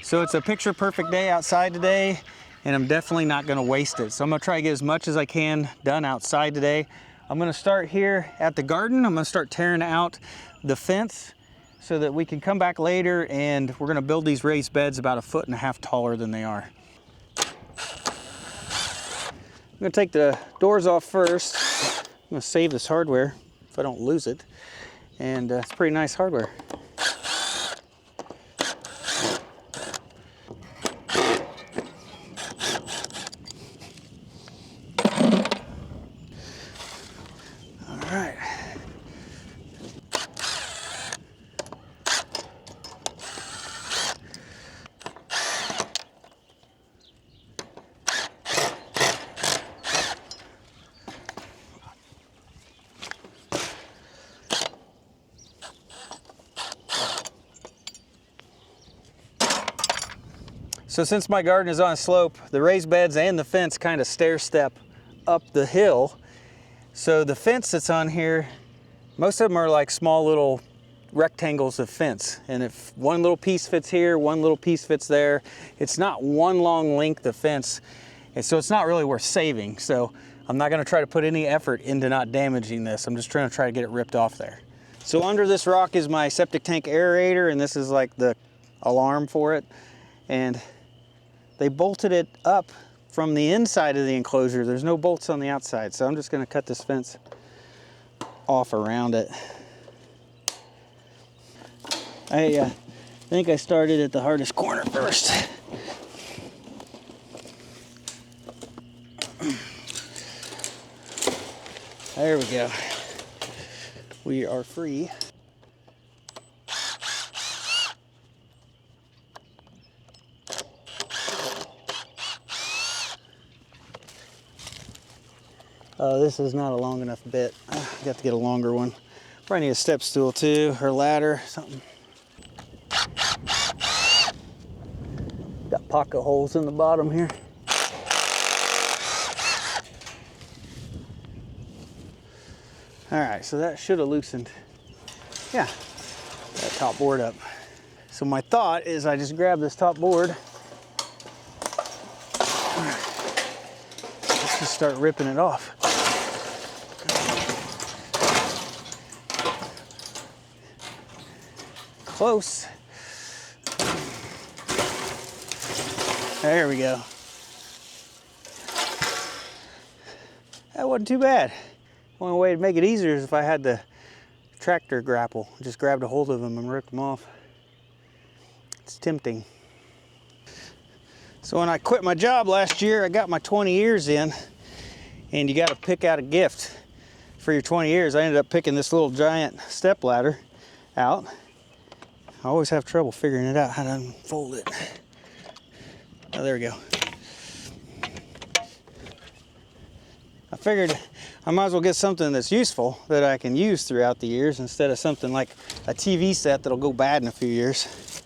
So it's a picture perfect day outside today, and I'm definitely not gonna waste it. So I'm gonna try to get as much as I can done outside today. I'm gonna start here at the garden. I'm gonna start tearing out the fence so that we can come back later and we're gonna build these raised beds about 1.5 feet taller than they are. I'm gonna take the doors off first. I'm gonna save this hardware if I don't lose it. And it's pretty nice hardware. So since my garden is on a slope, the raised beds and the fence kind of stair step up the hill. So the fence that's on here, most of them are like small little rectangles of fence. And if one little piece fits here, one little piece fits there, it's not one long length of fence. And so it's not really worth saving. So I'm not gonna try to put any effort into not damaging this. I'm just trying to get it ripped off there. So under this rock is my septic tank aerator, and this is like the alarm for it. And they bolted it up from the inside of the enclosure. There's no bolts on the outside, so I'm just gonna cut this fence off around it. I think I started at the hardest corner first. There we go. We are free. This is not a long enough bit. I got to get a longer one. Probably need a step stool too, or ladder, something. Got pocket holes in the bottom here. All right, so that should have loosened. Yeah, that top board up. So my thought is I just grab this top board. Let's just start ripping it off. Close. There we go. That wasn't too bad. Only way to make it easier is if I had the tractor grapple. Just grabbed a hold of them and ripped them off. It's tempting. So when I quit my job last year, I got my 20 years in, and you got to pick out a gift for your 20 years. I ended up picking this little giant step ladder out. I always have trouble figuring it out, how to unfold it. Oh, there we go. I figured I might as well get something that's useful that I can use throughout the years instead of something like a TV set that'll go bad in a few years.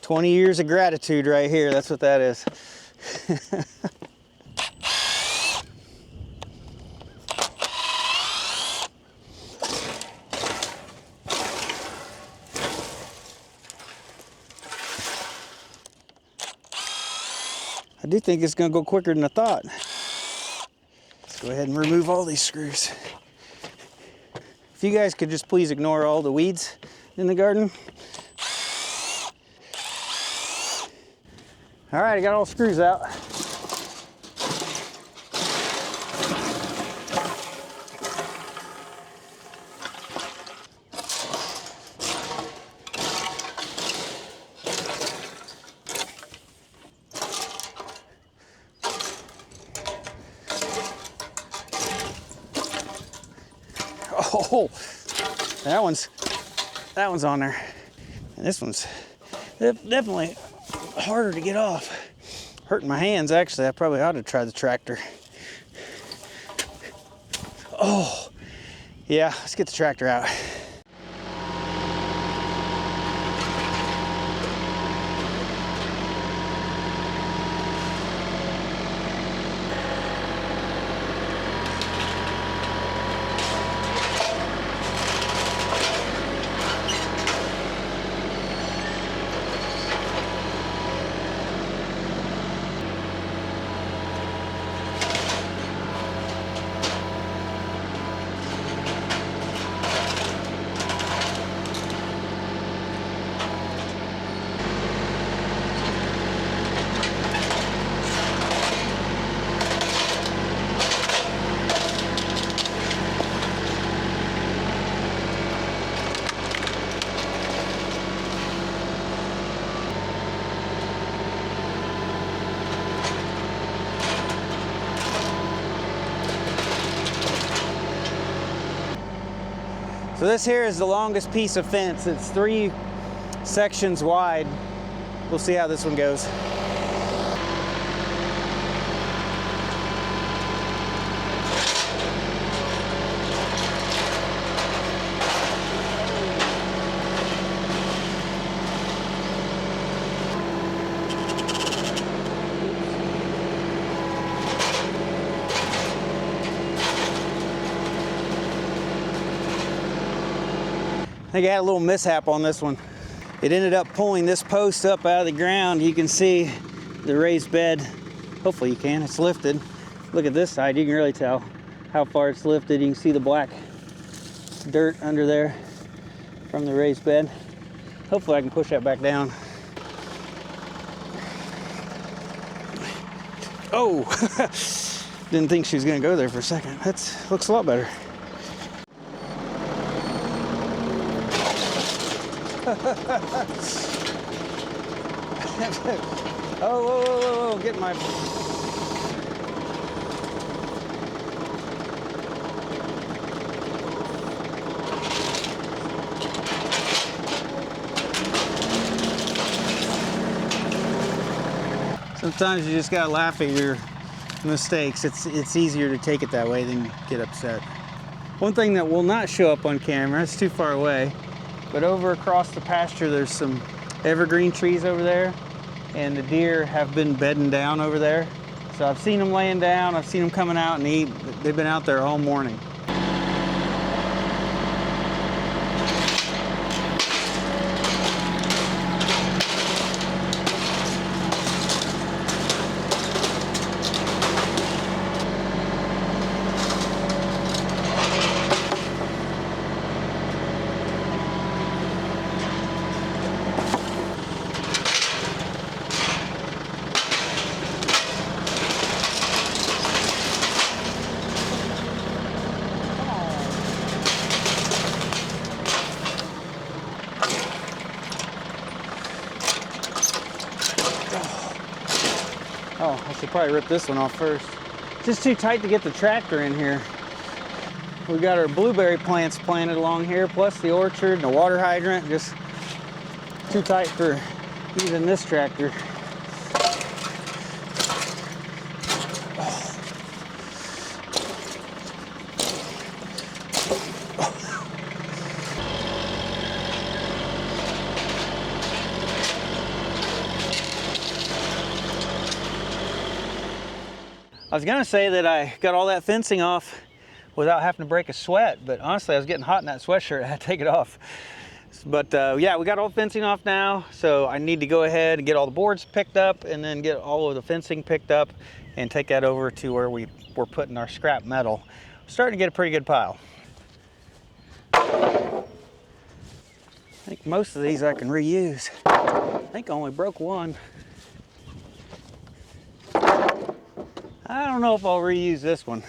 20 years of gratitude right here, that's what that is. I do think it's gonna go quicker than I thought. Let's go ahead and remove all these screws. If you guys could just please ignore all the weeds in the garden. All right, I got all the screws out. Oh, that one's on there. And this one's definitely harder to get off. Hurting my hands, actually. I probably ought to try the tractor. Oh, yeah, let's get the tractor out. So this here is the longest piece of fence. It's 3 sections wide. We'll see how this one goes. I think I had a little mishap on this one. It ended up pulling this post up out of the ground. You can see the raised bed. Hopefully you can, it's lifted. Look at this side, you can really tell how far it's lifted. You can see the black dirt under there from the raised bed. Hopefully I can push that back down. Oh, didn't think she was gonna go there for a second. That looks a lot better. Oh, whoa, whoa, whoa, whoa, get my... Sometimes you just gotta laugh at your mistakes. It's easier to take it that way than get upset. One thing that will not show up on camera, it's too far away, but over across the pasture there's some evergreen trees over there, and the deer have been bedding down over there. So I've seen them laying down, I've seen them coming out and eat. They've been out there all morning. Oh, I should probably rip this one off first. It's just too tight to get the tractor in here. We've got our blueberry plants planted along here, plus the orchard and the water hydrant. Just too tight for even this tractor. I was gonna say that I got all that fencing off without having to break a sweat, but honestly I was getting hot in that sweatshirt. I had to take it off. But yeah, we got all the fencing off now, so I need to go ahead and get all the boards picked up and then get all of the fencing picked up and take that over to where we're putting our scrap metal. We're starting to get a pretty good pile. I think most of these I can reuse. I think I only broke one. I don't know if I'll reuse this one.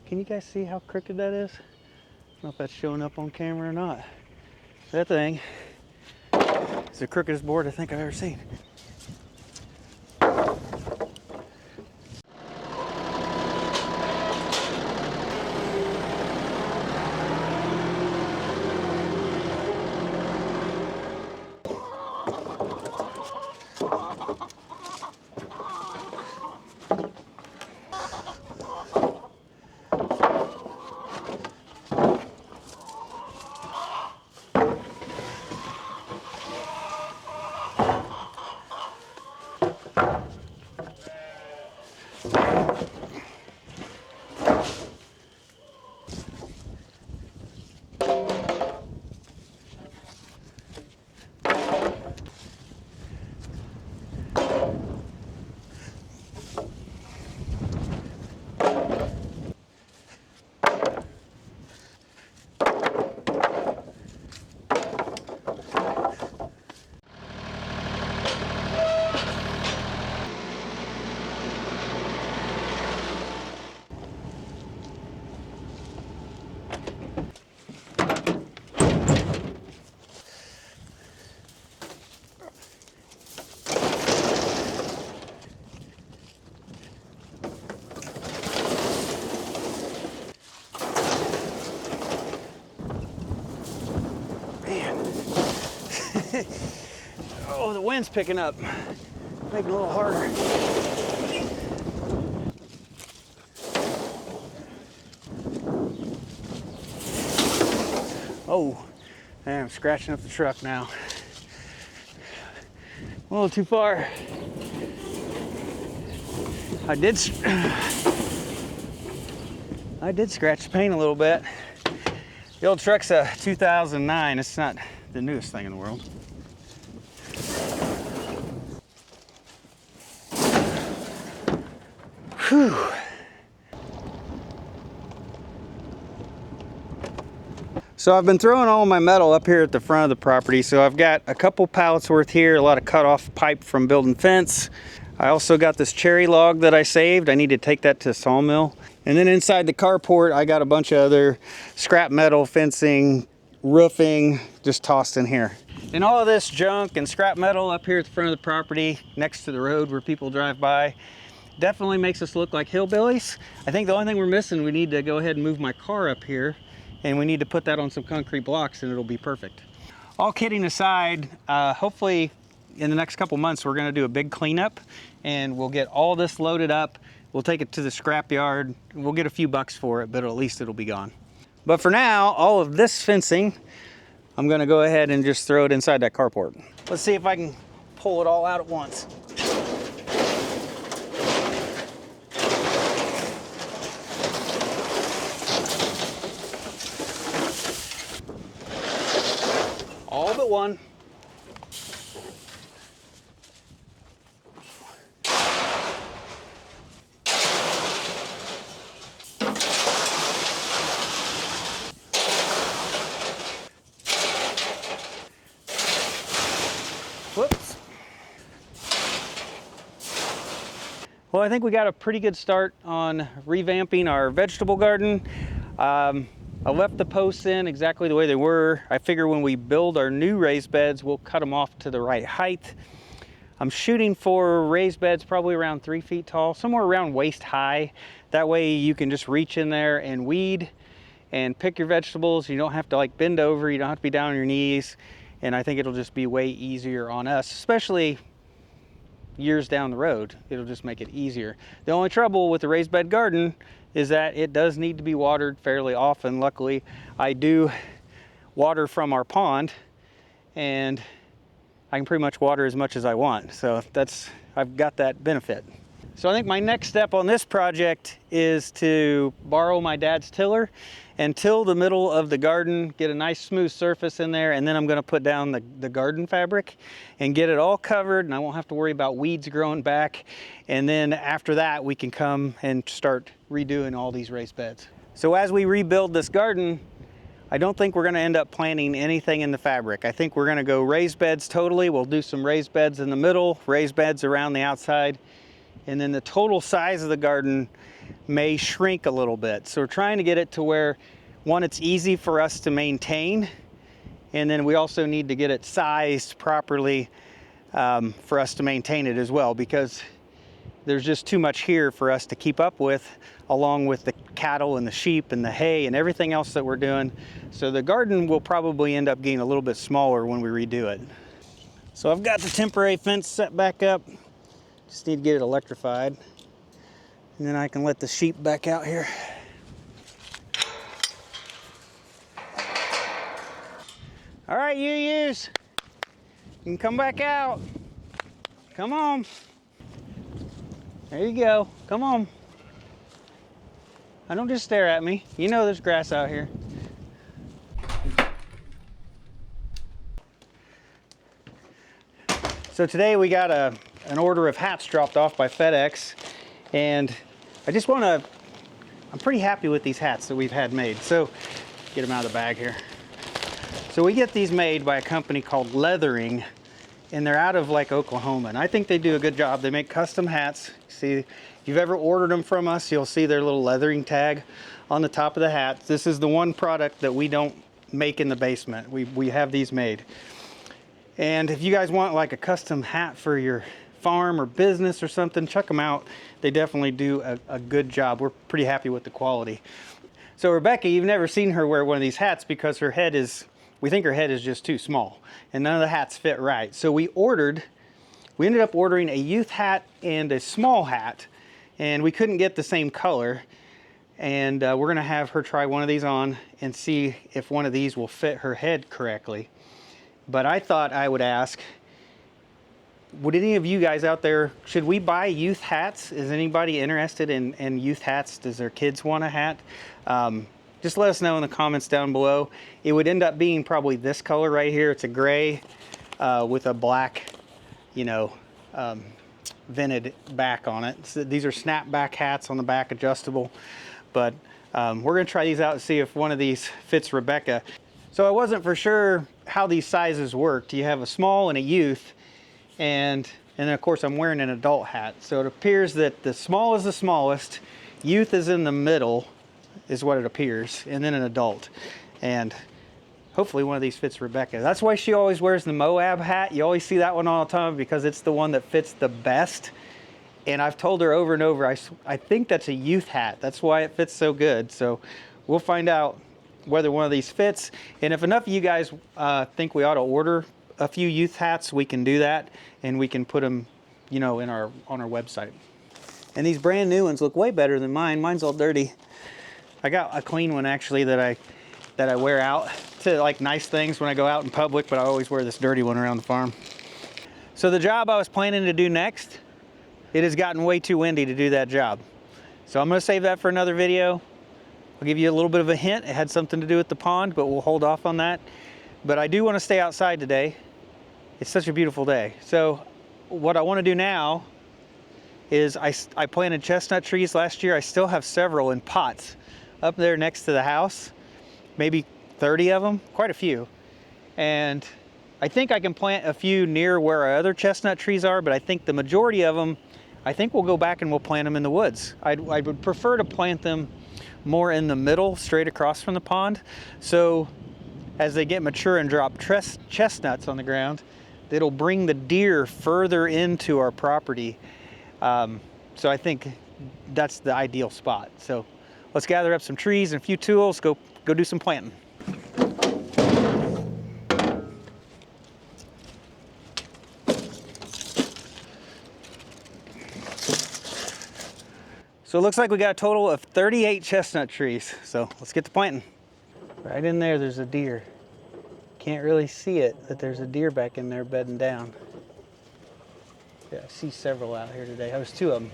Can you guys see how crooked that is? I don't know if that's showing up on camera or not. That thing is the crookedest board I think I've ever seen. Oh, the wind's picking up. Making it a little harder. Oh, I'm scratching up the truck now. A little too far. I did scratch the paint a little bit. The old truck's a 2009. It's not the newest thing in the world. Whew. So I've been throwing all my metal up here at the front of the property. So I've got a couple pallets worth here, a lot of cut off pipe from building fence. I also got this cherry log that I saved. I need to take that to the sawmill. And then inside the carport, I got a bunch of other scrap metal, fencing, roofing, just tossed in here. And all of this junk and scrap metal up here at the front of the property, next to the road where people drive by, definitely makes us look like hillbillies. I think the only thing we're missing, we need to go ahead and move my car up here, and we need to put that on some concrete blocks and it'll be perfect. All kidding aside, hopefully in the next couple months, we're gonna do a big cleanup and we'll get all this loaded up. We'll take it to the scrap yard. We'll get a few bucks for it, but at least it'll be gone. But for now, all of this fencing, I'm gonna go ahead and just throw it inside that carport. Let's see if I can pull it all out at once. All but one. Whoops. Well, I think we got a pretty good start on revamping our vegetable garden. I left the posts in exactly the way they were. I figure when we build our new raised beds, we'll cut them off to the right height. I'm shooting for raised beds probably around 3 feet tall, somewhere around waist high. That way you can just reach in there and weed and pick your vegetables. You don't have to like bend over, you don't have to be down on your knees. And I think it'll just be way easier on us, especially years down the road. It'll just make it easier. The only trouble with the raised bed garden is that it does need to be watered fairly often. Luckily, I do water from our pond and I can pretty much water as much as I want. So I've got that benefit. So I think my next step on this project is to borrow my dad's tiller and till the middle of the garden, get a nice smooth surface in there, and then I'm gonna put down the garden fabric and get it all covered, and I won't have to worry about weeds growing back. And then after that, we can come and start redoing all these raised beds. So as we rebuild this garden, I don't think we're gonna end up planting anything in the fabric. I think we're gonna go raised beds totally. We'll do some raised beds in the middle, raised beds around the outside, and then the total size of the garden may shrink a little bit. So we're trying to get it to where, one, it's easy for us to maintain, and then we also need to get it sized properly for us to maintain it as well, because there's just too much here for us to keep up with, along with the cattle and the sheep and the hay and everything else that we're doing. So the garden will probably end up getting a little bit smaller when we redo it. So I've got the temporary fence set back up. Just need to get it electrified. And then I can let the sheep back out here. All right, you can come back out. Come on. There you go. Come on. Don't just stare at me. You know there's grass out here. So today we got an order of hats dropped off by FedEx, and I'm pretty happy with these hats that we've had made. So get them out of the bag here. So we get these made by a company called Leathering, and they're out of like Oklahoma, and I think they do a good job. They make custom hats. See, if you've ever ordered them from us, you'll see their little leathering tag on the top of the hat. This is the one product that we don't make in the basement. We have these made. And if you guys want like a custom hat for your farm or business or something, check them out. They definitely do a good job. We're pretty happy with the quality. So Rebecca, you've never seen her wear one of these hats because her head is we think her head is just too small, and none of the hats fit right. So we ended up ordering a youth hat and a small hat, and we couldn't get the same color. And we're gonna have her try one of these on and see if one of these will fit her head correctly. But I thought I would ask, would any of you guys out there, should we buy youth hats? Is anybody interested in youth hats? Does their kids want a hat? Just let us know in the comments down below. It would end up being probably this color right here. It's a gray with a black, you know, vented back on it. So these are snapback hats on the back, adjustable. But we're gonna try these out and see if one of these fits Rebecca. So I wasn't for sure how these sizes worked. You have a small and a youth, and then of course I'm wearing an adult hat. So it appears that the small is the smallest, youth is in the middle, is what it appears, and then an adult. And hopefully one of these fits Rebecca. That's why she always wears the Moab hat. You always see that one all the time because it's the one that fits the best. And I've told her over and over, I think that's a youth hat. That's why it fits so good. So we'll find out whether one of these fits. And if enough of you guys think we ought to order a few youth hats, we can do that. And we can put them, you know, on our website. And these brand new ones look way better than mine. Mine's all dirty. I got a clean one actually that I wear out to like nice things when I go out in public, but I always wear this dirty one around the farm. So the job I was planning to do next, it has gotten way too windy to do that job. So I'm gonna save that for another video. I'll give you a little bit of a hint. It had something to do with the pond, but we'll hold off on that. But I do wanna stay outside today. It's such a beautiful day. So what I wanna do now is I planted chestnut trees last year. I still have several in pots up there next to the house, maybe 30 of them, quite a few. And I think I can plant a few near where our other chestnut trees are, but I think the majority of them, I think we'll go back and we'll plant them in the woods. I would prefer to plant them more in the middle, straight across from the pond. So as they get mature and drop chestnuts on the ground, it'll bring the deer further into our property. So I think that's the ideal spot. So let's gather up some trees and a few tools, go do some planting. So it looks like we got a total of 38 chestnut trees. So let's get to planting. Right in there, there's a deer. Can't really see it, but there's a deer back in there bedding down. Yeah, I see several out here today. There's 2 of them.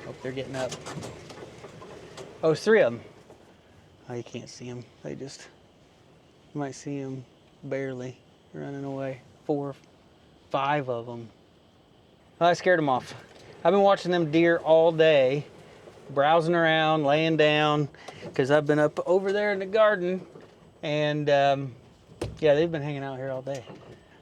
Hope they're getting up. Oh, there's 3 of them. Oh, you can't see them. You might see them barely running away. 4, 5 of them. Well, I scared them off. I've been watching them deer all day, browsing around, laying down, because I've been up over there in the garden, and yeah, they've been hanging out here all day.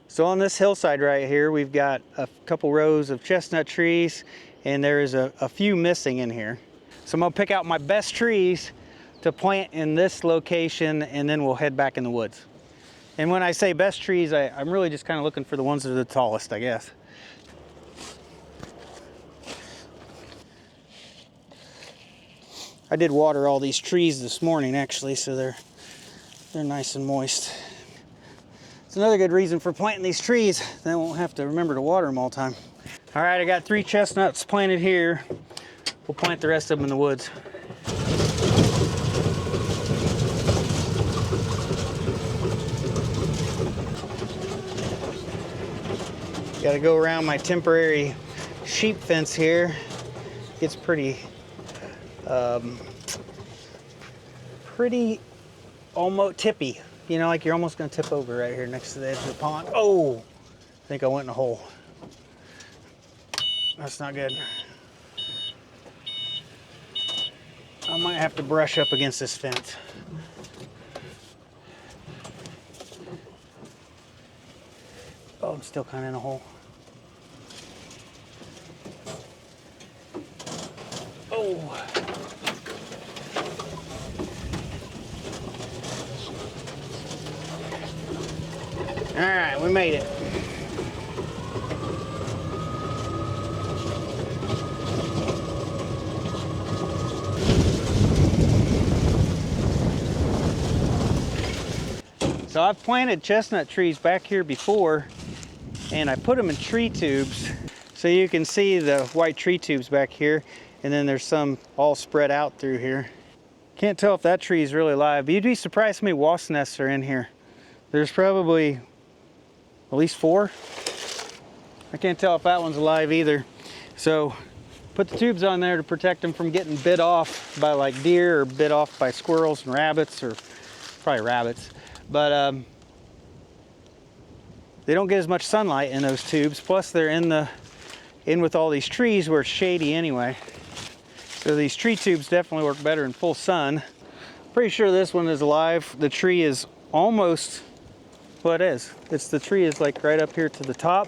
So on this hillside right here, we've got a couple rows of chestnut trees, and there is a few missing in here. So I'm gonna pick out my best trees to plant in this location, and then we'll head back in the woods. And when I say best trees, I'm really just kind of looking for the ones that are the tallest, I guess. I did water all these trees this morning actually, so they're nice and moist. It's another good reason for planting these trees. Then I won't have to remember to water them all the time. All right, I got 3 chestnuts planted here. We'll plant the rest of them in the woods. Got to go around my temporary sheep fence here. It's pretty almost tippy. You know, like you're almost gonna tip over right here next to the edge of the pond. Oh, I think I went in a hole. That's not good. I might have to brush up against this fence. Oh, I'm still kind of in a hole. Oh. All right, we made it. So I've planted chestnut trees back here before, and I put them in tree tubes. So you can see the white tree tubes back here, and then there's some all spread out through here. Can't tell if that tree is really alive, but you'd be surprised how many wasp nests are in here. There's probably at least 4. I can't tell if that one's alive either. So put the tubes on there to protect them from getting bit off by like deer or bit off by squirrels and rabbits, or probably rabbits. But they don't get as much sunlight in those tubes. Plus they're in with all these trees where it's shady anyway. So these tree tubes definitely work better in full sun. Pretty sure this one is alive. The tree is almost, well, it is. The tree is like right up here to the top.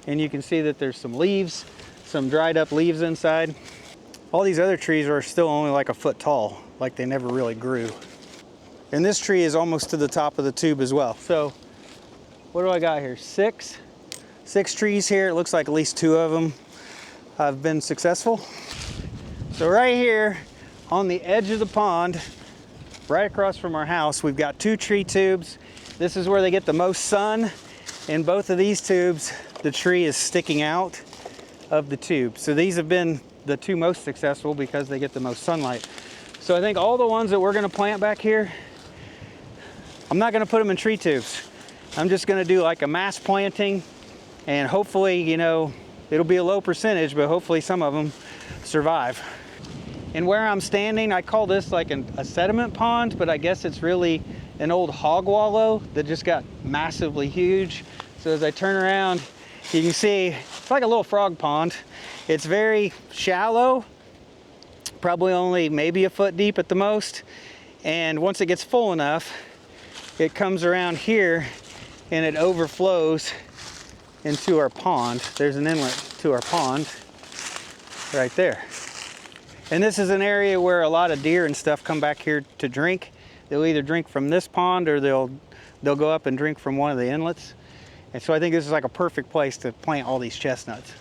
And you can see that there's some leaves, some dried up leaves inside. All these other trees are still only like a foot tall, like they never really grew. And this tree is almost to the top of the tube as well. So what do I got here? 6 trees here. It looks like at least 2 of them have been successful. So right here on the edge of the pond, right across from our house, we've got 2 tree tubes. This is where they get the most sun. In both of these tubes, the tree is sticking out of the tube. So these have been the 2 most successful because they get the most sunlight. So I think all the ones that we're gonna plant back here, I'm not gonna put them in tree tubes. I'm just gonna do like a mass planting, and hopefully, you know, it'll be a low percentage, but hopefully some of them survive. And where I'm standing, I call this like a sediment pond, but I guess it's really an old hog wallow that just got massively huge. So as I turn around, you can see it's like a little frog pond. It's very shallow, probably only maybe a foot deep at the most. And once it gets full enough, it comes around here and it overflows into our pond. There's an inlet to our pond right there. And this is an area where a lot of deer and stuff come back here to drink. They'll either drink from this pond or they'll go up and drink from one of the inlets. And so I think this is like a perfect place to plant all these chestnuts.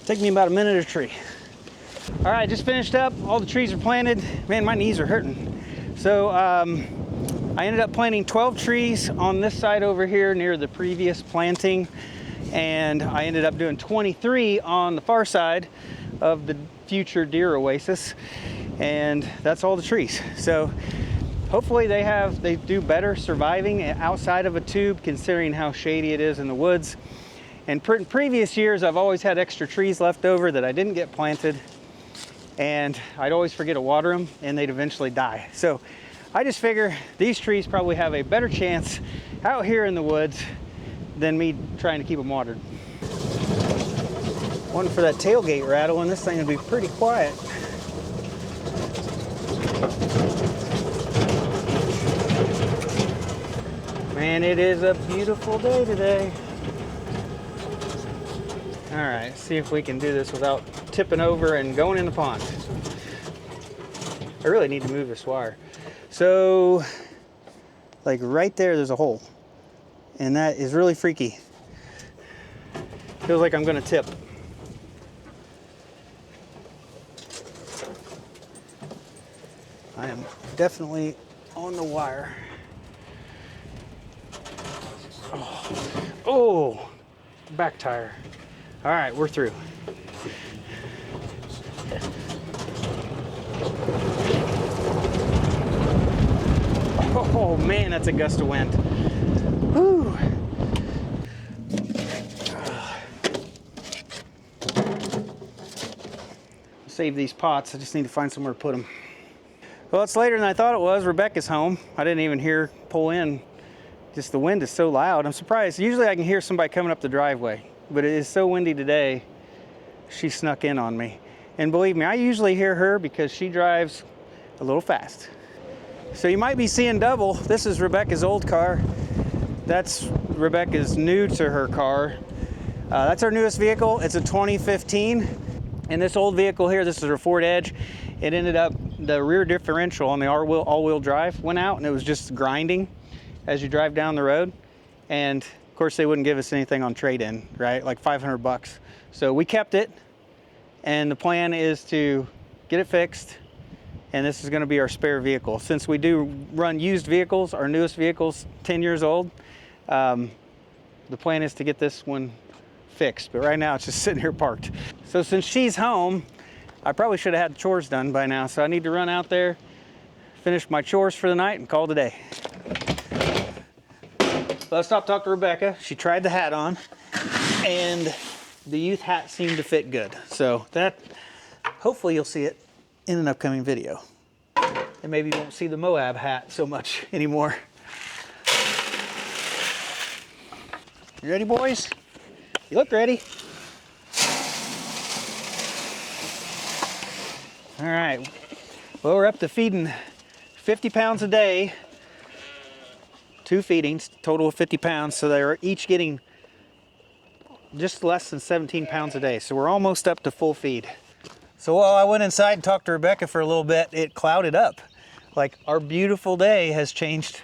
Take me about a minute a tree. All right, just finished up. All the trees are planted. Man, my knees are hurting. So I ended up planting 12 trees on this side over here near the previous planting. And I ended up doing 23 on the far side of the future deer oasis. And that's all the trees. So hopefully they do better surviving outside of a tube, considering how shady it is in the woods. And in previous years, I've always had extra trees left over that I didn't get planted, and I'd always forget to water them and they'd eventually die. So I just figure these trees probably have a better chance out here in the woods than me trying to keep them watered. One for that tailgate rattle, and this thing would be pretty quiet. Man, it is a beautiful day today. All right, see if we can do this without tipping over and going in the pond. I really need to move this wire. So, like right there's a hole, and that is really freaky. Feels like I'm gonna tip. I am definitely on the wire. Oh, back tire. All right, we're through. Oh man, that's a gust of wind. Whew. Save these pots, I just need to find somewhere to put them. Well, it's later than I thought it was. Rebecca's home. I didn't even hear her pull in. Just the wind is so loud. I'm surprised. Usually I can hear somebody coming up the driveway, but it is so windy today, she snuck in on me. And believe me, I usually hear her because she drives a little fast. So you might be seeing double. This is Rebecca's old car. That's Rebecca's new to her car. That's our newest vehicle. It's a 2015. And this old vehicle here, this is her Ford Edge. It ended up, the rear differential on the all-wheel drive went out, and it was just grinding as you drive down the road. And of course they wouldn't give us anything on trade-in, right? Like 500 bucks. So we kept it, and the plan is to get it fixed, and this is gonna be our spare vehicle. Since we do run used vehicles, our newest vehicle's 10 years old, the plan is to get this one fixed, but right now it's just sitting here parked. So since she's home, I probably should have had the chores done by now, so I need to run out there, finish my chores for the night, and call it a day. Let's stop talking to Rebecca. She tried the hat on, and the youth hat seemed to fit good. So that, hopefully you'll see it in an upcoming video. And maybe you won't see the Moab hat so much anymore. You ready, boys? You look ready. All right, well, we're up to feeding 50 pounds a day, 2 feedings, total of 50 pounds. So they're each getting just less than 17 pounds a day. So we're almost up to full feed. So while I went inside and talked to Rebecca for a little bit, it clouded up. Like our beautiful day has changed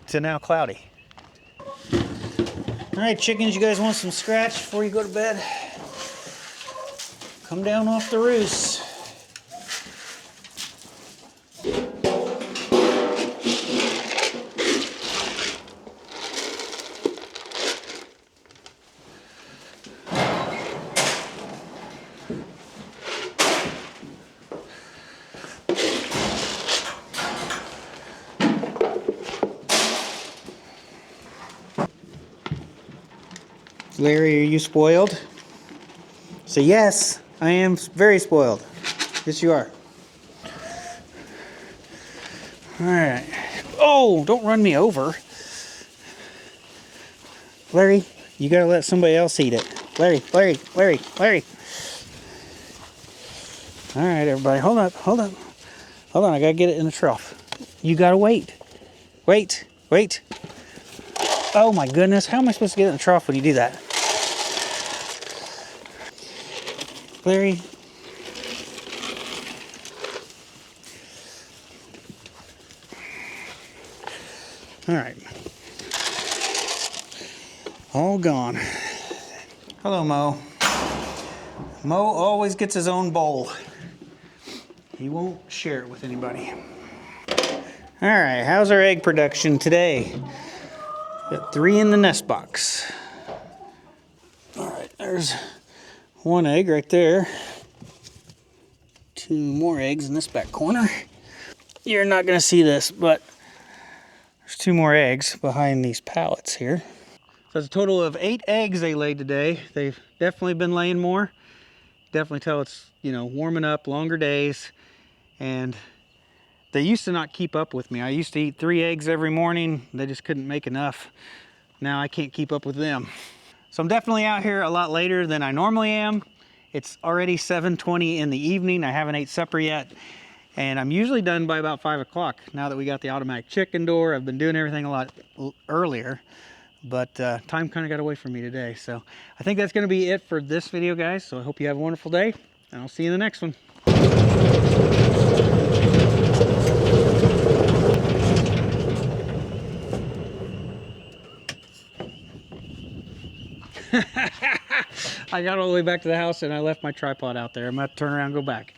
to now cloudy. All right, chickens, you guys want some scratch before you go to bed? Come down off the roost. Larry, are you spoiled? Say yes, I am very spoiled. Yes, you are. All right. Oh, don't run me over. Larry, you gotta let somebody else eat it. Larry, Larry, Larry, Larry. All right, everybody, hold up, hold up. Hold on, I gotta get it in the trough. You gotta wait. Wait, wait. Oh my goodness, how am I supposed to get it in the trough when you do that? Larry. All right. All gone. Hello, Mo. Mo always gets his own bowl. He won't share it with anybody. All right, how's our egg production today? Got 3 in the nest box. All right, there's 1 egg right there. 2 more eggs in this back corner. You're not gonna see this, but there's 2 more eggs behind these pallets here. So it's a total of 8 eggs they laid today. They've definitely been laying more. Definitely tell it's, you know, warming up, longer days. And they used to not keep up with me. I used to eat 3 eggs every morning. They just couldn't make enough. Now I can't keep up with them. So I'm definitely out here a lot later than I normally am. It's already 7:20 in the evening. I haven't ate supper yet. And I'm usually done by about 5 o'clock. Now that we got the automatic chicken door, I've been doing everything a lot earlier. But time kind of got away from me today. So I think that's going to be it for this video, guys. So I hope you have a wonderful day, and I'll see you in the next one. I got all the way back to the house and I left my tripod out there. I'm going to turn around and go back.